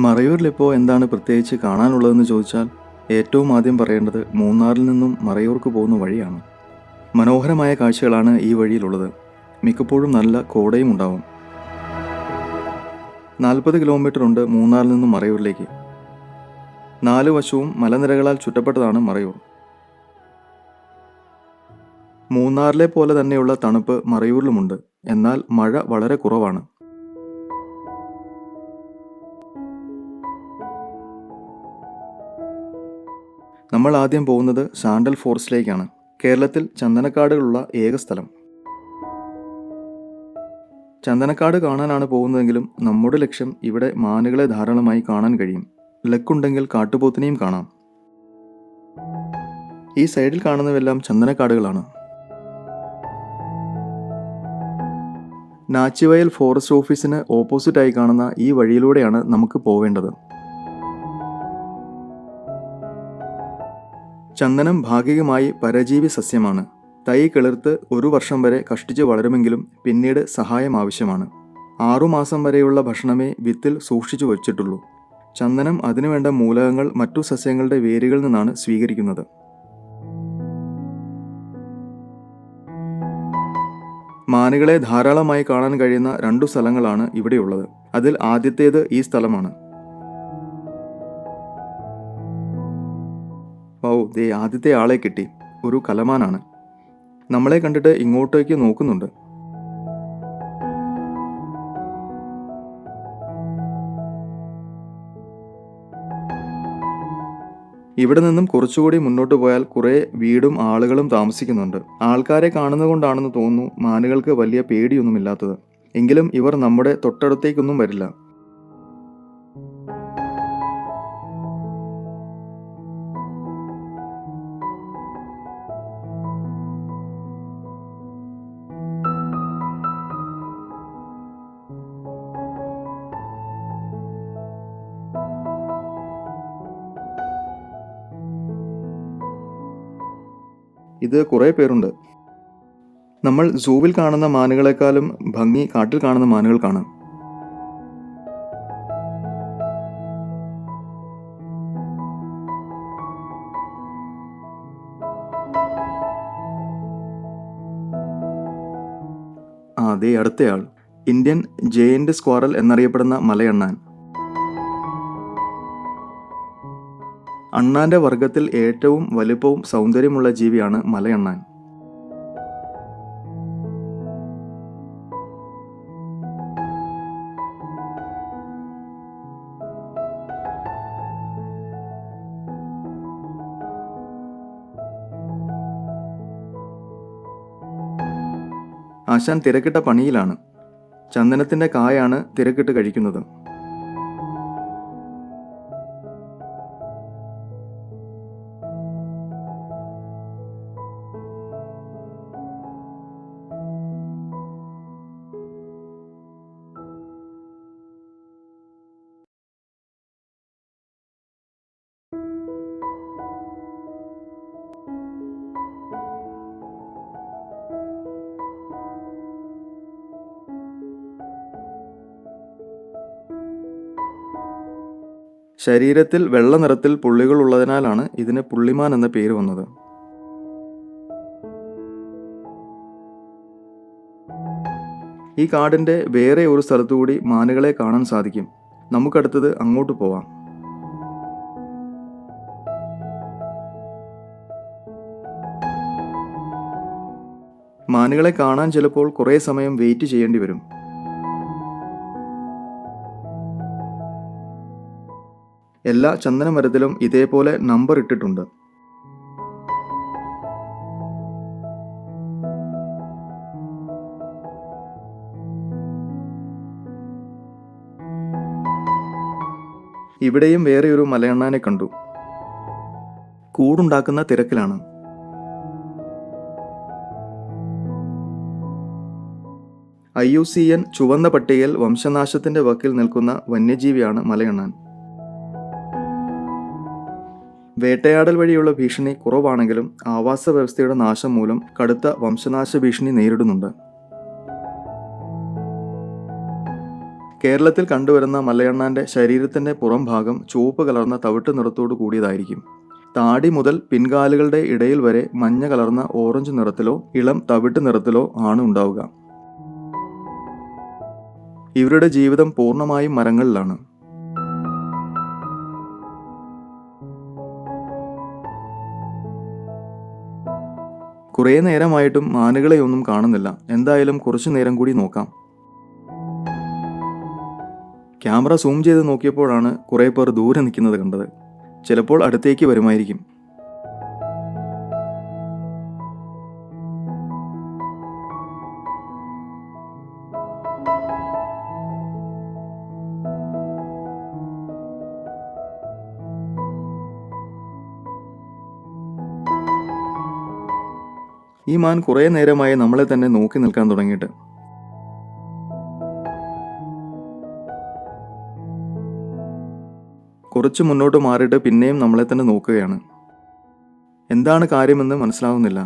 മറയൂരിലിപ്പോൾ എന്താണ് പ്രത്യേകിച്ച് കാണാനുള്ളതെന്ന് ചോദിച്ചാൽ ഏറ്റവും ആദ്യം പറയേണ്ടത് മൂന്നാറിൽ നിന്നും മറയൂർക്ക് പോകുന്ന വഴിയാണ്. മനോഹരമായ കാഴ്ചകളാണ് ഈ വഴിയിലുള്ളത്. മിക്കപ്പോഴും നല്ല കോടയും ഉണ്ടാവും. 40 കിലോമീറ്റർ ഉണ്ട് മൂന്നാറിൽ നിന്നും മറയൂരിലേക്ക്. 4 വശവും മലനിരകളാൽ ചുറ്റപ്പെട്ടതാണ് മറയൂർ. മൂന്നാറിലെ പോലെ തന്നെയുള്ള തണുപ്പ് മറയൂരിലുമുണ്ട്. എന്നാൽ മഴ വളരെ കുറവാണ്. നമ്മൾ ആദ്യം പോകുന്നത് സാണ്ടൽ ഫോറസ്റ്റിലേക്കാണ്. കേരളത്തിൽ ചന്ദനക്കാടുകളുള്ള ഏക സ്ഥലം. ചന്ദനക്കാട് കാണാനാണ് പോകുന്നതെങ്കിലും നമ്മുടെ ലക്ഷ്യം ഇവിടെ മാനുകളെ ധാരാളമായി കാണാൻ കഴിയും. ലക്കുണ്ടെങ്കിൽ കാട്ടുപോത്തിനെയും കാണാം. ഈ സൈഡിൽ കാണുന്നവെല്ലാം ചന്ദനക്കാടുകളാണ്. നാച്ചിവയൽ ഫോറസ്റ്റ് ഓഫീസിന് ഓപ്പോസിറ്റായി കാണുന്ന ഈ വഴിയിലൂടെയാണ് നമുക്ക് പോവേണ്ടത്. ചന്ദനം ഭാഗികമായി പരജീവി സസ്യമാണ്. തൈ കിളിർത്ത് 1 വർഷം വരെ കഷ്ടിച്ച് വളരുമെങ്കിലും പിന്നീട് സഹായം ആവശ്യമാണ്. 6 മാസം വരെയുള്ള ഭക്ഷണമേ വിത്തിൽ സൂക്ഷിച്ചു വച്ചിട്ടുള്ളൂ. ചന്ദനം അതിനുവേണ്ട മൂലകങ്ങൾ മറ്റു സസ്യങ്ങളുടെ വേരുകളിൽ നിന്നാണ് സ്വീകരിക്കുന്നത്. മാനുകളെ ധാരാളമായി കാണാൻ കഴിയുന്ന 2 സ്ഥലങ്ങളാണ് ഇവിടെയുള്ളത്. അതിൽ ആദ്യത്തേത് ഈ സ്ഥലമാണ്. ദേ ആദ്യത്തെ ആളെ കിട്ടി. ഒരു കലമാനാണ്. നമ്മളെ കണ്ടിട്ട് ഇങ്ങോട്ടേക്ക് നോക്കുന്നുണ്ട്. ഇവിടെ നിന്നും കുറച്ചുകൂടി മുന്നോട്ട് പോയാൽ കുറേ വീടും ആളുകളും താമസിക്കുന്നുണ്ട്. ആൾക്കാരെ കാണുന്നതുകൊണ്ടാണെന്ന് തോന്നുന്നു മാനുകൾക്ക് വലിയ പേടിയൊന്നുമില്ലാത്തത്. എങ്കിലും ഇവർ നമ്മുടെ തൊട്ടടുത്തേക്കൊന്നും വരില്ല. ഇത് കുറേ പേരുണ്ട്. നമ്മൾ സൂവിൽ കാണുന്ന മാനുകളെക്കാളും ഭംഗി കാട്ടിൽ കാണുന്ന മാനുകൾക്കാണ്. ദേ അടുത്തയാൾ ഇന്ത്യൻ ജയന്റ് സ്ക്വാറൽ എന്നറിയപ്പെടുന്ന മലയണ്ണാൻ. അണ്ണാന്റെ വർഗത്തിൽ ഏറ്റവും വലുപ്പവും സൗന്ദര്യമുള്ള ജീവിയാണ് മലയണ്ണാൻ. ആശാൻ തിരക്കിട്ട പണിയിലാണ്. ചന്ദനത്തിന്റെ കായാണ് തിരക്കിട്ട് കഴിക്കുന്നത്. ശരീരത്തിൽ വെള്ള നിറത്തിൽ പുള്ളികൾ ഉള്ളതിനാലാണ് ഇതിന് പുള്ളിമാൻ എന്ന പേര് വന്നത്. ഈ കാടിന്റെ വേറെ ഒരു സ്ഥലത്തുകൂടി മാനുകളെ കാണാൻ സാധിക്കും. നമുക്കടുത്തത് അങ്ങോട്ട് പോവാം. മാനുകളെ കാണാൻ ചിലപ്പോൾ കുറേ സമയം വെയിറ്റ് ചെയ്യേണ്ടി വരും. എല്ലാ ചന്ദനമരത്തിലും ഇതേപോലെ നമ്പർ ഇട്ടിട്ടുണ്ട്. ഇവിടെയും വേറെ ഒരു മലയണ്ണാനെ കണ്ടു. കൂടുണ്ടാക്കുന്ന തിരക്കിലാണ്. IUCN ചുവന്ന പട്ടികയിൽ വംശനാശത്തിന്റെ വക്കിൽ നിൽക്കുന്ന വന്യജീവിയാണ് മലയണ്ണാൻ. വേട്ടയാടൽ വഴിയുള്ള ഭീഷണി കുറവാണെങ്കിലും ആവാസ വ്യവസ്ഥയുടെ നാശം മൂലം കടുത്ത വംശനാശ ഭീഷണി നേരിടുന്നുണ്ട്. കേരളത്തിൽ കണ്ടുവരുന്ന മലയണ്ണാൻ്റെ ശരീരത്തിൻ്റെ പുറം ഭാഗം ചുവപ്പ് കലർന്ന തവിട്ട് നിറത്തോടു കൂടിയതായിരിക്കും. താടി മുതൽ പിൻകാലുകളുടെ ഇടയിൽ വരെ മഞ്ഞ കലർന്ന ഓറഞ്ച് നിറത്തിലോ ഇളം തവിട്ട് നിറത്തിലോ ആണ് ഉണ്ടാവുക. ഇവരുടെ ജീവിതം പൂർണ്ണമായും മരങ്ങളിലാണ്. കുറേ നേരമായിട്ടും മാനുകളെയൊന്നും കാണുന്നില്ല. എന്തായാലും കുറച്ചു നേരം കൂടി നോക്കാം. ക്യാമറ സൂം ചെയ്ത് നോക്കിയപ്പോഴാണ് കുറേ പേർ ദൂരെ നിൽക്കുന്നത് കണ്ടത്. ചിലപ്പോൾ അടുത്തേക്ക് വരുമായിരിക്കും. ഈ മാൻ കുറേ നേരമായി നമ്മളെ തന്നെ നോക്കി നിൽക്കാൻ തുടങ്ങിയിട്ട്. കുറച്ച് മുന്നോട്ട് മാറിയിട്ട് പിന്നെയും നമ്മളെ തന്നെ നോക്കുകയാണ്. എന്താണ് കാര്യമെന്ന് മനസ്സിലാവുന്നില്ല.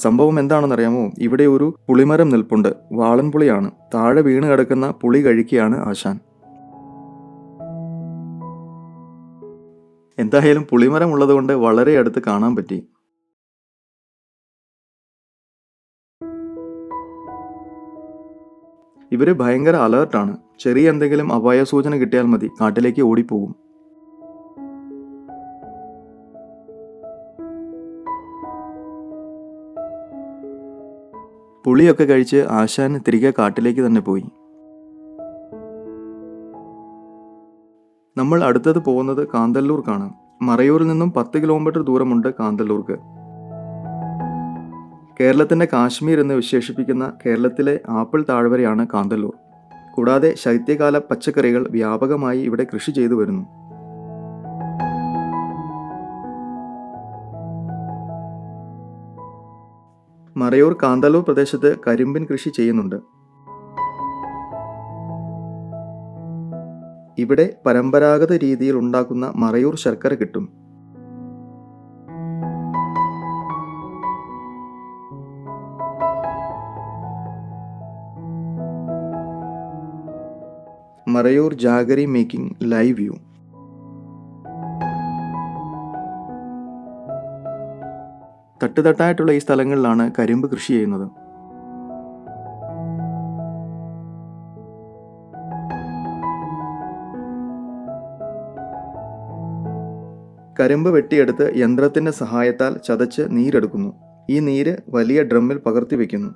സംഭവം എന്താണെന്നറിയാമോ? ഇവിടെ ഒരു പുളിമരം നിൽപ്പുണ്ട്. വാളൻപുളിയാണ്. താഴെ വീണ് കിടക്കുന്ന പുളി കഴിക്കുകയാണ് ആശാൻ. എന്തായാലും പുളിമരം ഉള്ളതുകൊണ്ട് വളരെ അടുത്ത് കാണാൻ പറ്റി. ഇവര് ഭയങ്കര അലേർട്ടാണ്. ചെറിയ എന്തെങ്കിലും അപായ സൂചന കിട്ടിയാൽ മതി, കാട്ടിലേക്ക് ഓടിപ്പോകും. പുളിയൊക്കെ കഴിച്ച് ആശാൻ തിരികെ കാട്ടിലേക്ക് തന്നെ പോയി. നമ്മൾ അടുത്തത് പോകുന്നത് കാന്തല്ലൂർക്കാണ്. മറയൂരിൽ നിന്നും 10 കിലോമീറ്റർ ദൂരമുണ്ട് കാന്തല്ലൂർക്ക്. കേരളത്തിൻ്റെ കാശ്മീർ എന്ന് വിശേഷിപ്പിക്കുന്ന കേരളത്തിലെ ആപ്പിൾ താഴ്വരയാണ് കാന്തല്ലൂർ. കൂടാതെ ശൈത്യകാല പച്ചക്കറികൾ വ്യാപകമായി ഇവിടെ കൃഷി ചെയ്തു വരുന്നു. മറയൂർ കാന്തല്ലൂർ പ്രദേശത്ത് കരിമ്പിൻ കൃഷി ചെയ്യുന്നുണ്ട്. ഇവിടെ പരമ്പരാഗത രീതിയിൽ ഉണ്ടാക്കുന്ന മറയൂർ ശർക്കര കിട്ടും. Marayur jaggery making live view. തട്ടുതട്ടായിട്ടുള്ള ഈ സ്ഥലങ്ങളിലാണ് കരിമ്പ് കൃഷി ചെയ്യുന്നത്. കരിമ്പ് വെട്ടിയെടുത്ത് യന്ത്രത്തിൻ്റെ സഹായത്താൽ ചതച്ച് നീരെടുക്കുന്നു. ഈ നീര് വലിയ ഡ്രമ്മിൽ പകർത്തി വയ്ക്കുന്നു.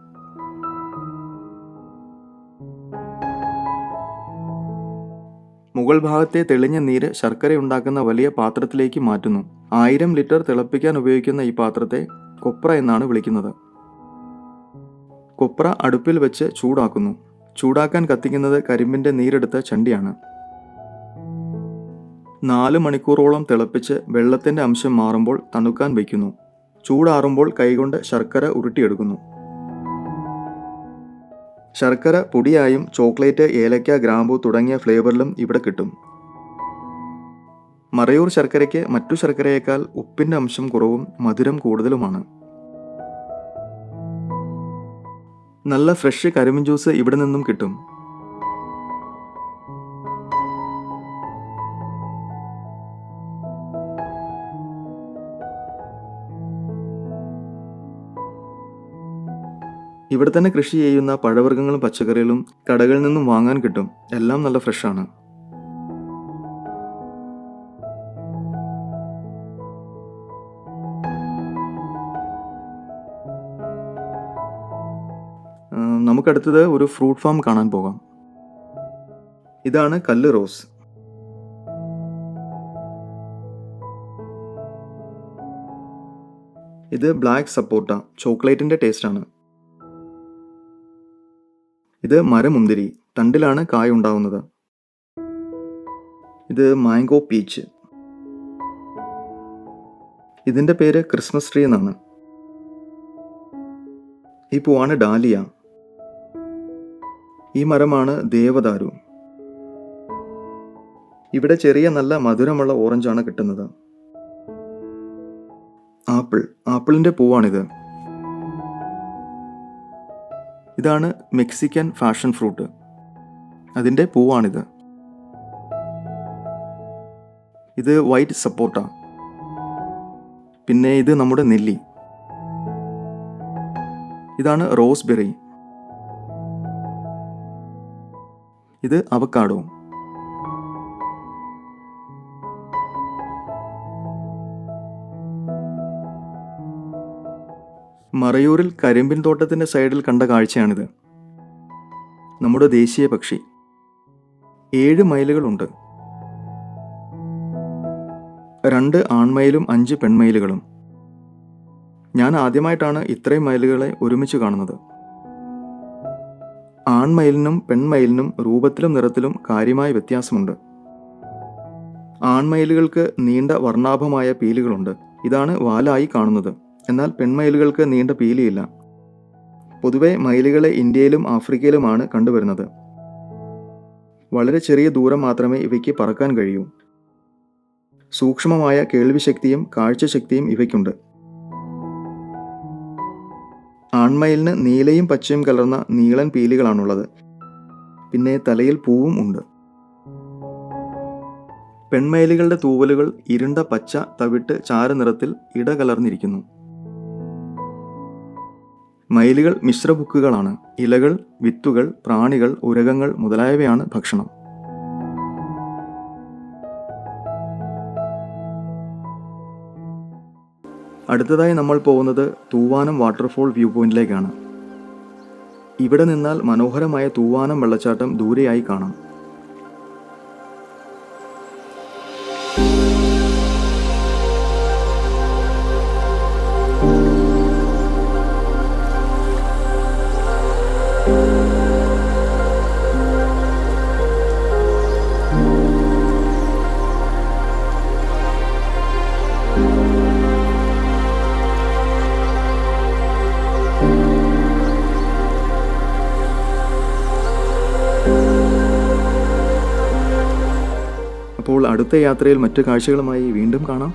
മുകൾ ഭാഗത്തെ തെളിഞ്ഞ നീര് ശർക്കര ഉണ്ടാക്കുന്ന വലിയ പാത്രത്തിലേക്ക് മാറ്റുന്നു. 1000 ലിറ്റർ തിളപ്പിക്കാൻ ഉപയോഗിക്കുന്ന ഈ പാത്രത്തെ കൊപ്ര എന്നാണ് വിളിക്കുന്നത്. കൊപ്ര അടുപ്പിൽ വെച്ച് ചൂടാക്കുന്നു. ചൂടാക്കാൻ കത്തിക്കുന്നത് കരിമ്പിൻ്റെ നീരെടുത്ത ചണ്ടിയാണ്. 4 മണിക്കൂറോളം തിളപ്പിച്ച് വെള്ളത്തിൻ്റെ അംശം മാറുമ്പോൾ തണുക്കാൻ വയ്ക്കുന്നു. ചൂടാറുമ്പോൾ കൈകൊണ്ട് ശർക്കര ഉരുട്ടിയെടുക്കുന്നു. ശർക്കര പൊടിയായും ചോക്ലേറ്റ്, ഏലക്ക, ഗ്രാമ്പൂ തുടങ്ങിയ ഫ്ലേവറിലും ഇവിടെ കിട്ടും. മറയൂർ ശർക്കരയ്ക്ക് മറ്റു ശർക്കരയേക്കാൾ ഉപ്പിൻ്റെ അംശം കുറവും മധുരം കൂടുതലുമാണ്. നല്ല ഫ്രഷ് കരിമ്പിൻ ജ്യൂസ് ഇവിടെ നിന്നും കിട്ടും. ഇവിടെ തന്നെ കൃഷി ചെയ്യുന്ന പഴവർഗ്ഗങ്ങളും പച്ചക്കറികളും കടകളിൽ നിന്നും വാങ്ങാൻ കിട്ടും. എല്ലാം നല്ല ഫ്രഷാണ്. നമുക്കടുത്തത് ഒരു ഫ്രൂട്ട് ഫാം കാണാൻ പോകാം. ഇതാണ് കല്ല് റോസ്. ഇത് ബ്ലാക്ക് സപ്പോർട്ട, ചോക്ലേറ്റിൻ്റെ ടേസ്റ്റാണ്. ഇത് മരമുന്തിരി, തണ്ടിലാണ് കായ ഉണ്ടാവുന്നത്. ഇത് മാംഗോ പീച്ച്. ഇതിൻ്റെ പേര് ക്രിസ്മസ് ട്രീ എന്നാണ്. ഈ പൂവാണ് ഡാലിയ. ഈ മരമാണ് ദേവദാരു. ഇവിടെ ചെറിയ നല്ല മധുരമുള്ള ഓറഞ്ചാണ് കിട്ടുന്നത്. ആപ്പിളിൻ്റെ പൂവാണിത്. ഇതാണ് മെക്സിക്കൻ ഫാഷൻ ഫ്രൂട്ട്. അതിൻ്റെ പൂവാണിത്. ഇത് വൈറ്റ് സപ്പോട്ട. പിന്നെ ഇത് നമ്മുടെ നെല്ലി. ഇതാണ് റോസ്ബെറി. ഇത് അവക്കാഡോ. മറയൂരിൽ കരിമ്പിൻ തോട്ടത്തിൻ്റെ സൈഡിൽ കണ്ട കാഴ്ചയാണിത്. നമ്മുടെ ദേശീയ പക്ഷി. 7 മയിലുകളുണ്ട്. 2 ആൺമയിലും 5 പെൺമയിലുകളും. ഞാൻ ആദ്യമായിട്ടാണ് ഇത്രയും മയിലുകളെ ഒരുമിച്ച് കാണുന്നത്. ആൺമയിലിനും പെൺമയിലിനും രൂപത്തിലും നിറത്തിലും കാര്യമായ വ്യത്യാസമുണ്ട്. ആൺമയിലുകൾക്ക് നീണ്ട വർണ്ണാഭമായ പീലികളുണ്ട്. ഇതാണ് വാലായി കാണുന്നത്. എന്നാൽ പെൺമയിലുകൾക്ക് നീണ്ട പീലിയില്ല. പൊതുവെ മയിലുകളെ ഇന്ത്യയിലും ആഫ്രിക്കയിലുമാണ് കണ്ടുവരുന്നത്. വളരെ ചെറിയ ദൂരം മാത്രമേ ഇവയ്ക്ക് പറക്കാൻ കഴിയൂ. സൂക്ഷ്മമായ കേൾവിശക്തിയും കാഴ്ചശക്തിയും ഇവയ്ക്കുണ്ട്. ആൺമയിലിന് നീലയും പച്ചയും കലർന്ന നീളൻ പീലികളാണുള്ളത്. പിന്നെ തലയിൽ പൂവും ഉണ്ട്. പെൺമയിലുകളുടെ തൂവലുകൾ ഇരുണ്ട പച്ച, തവിട്ട്, ചാരനിറത്തിൽ ഇടകലർന്നിരിക്കുന്നു. മയിലുകൾ മിശ്രഭുക്കുകളാണ്. ഇലകൾ, വിത്തുകൾ, പ്രാണികൾ, ഉരകങ്ങൾ മുതലായവയാണ് ഭക്ഷണം. അടുത്തതായി നമ്മൾ പോകുന്നത് തൂവാനം വാട്ടർഫോൾ വ്യൂ പോയിന്റിലേക്കാണ്. ഇവിടെ നിന്നാൽ മനോഹരമായ തൂവാനം വെള്ളച്ചാട്ടം ദൂരെയായി കാണാം. അപ്പോൾ അടുത്ത യാത്രയിൽ മറ്റു കാഴ്ചകളുമായി വീണ്ടും കാണാം.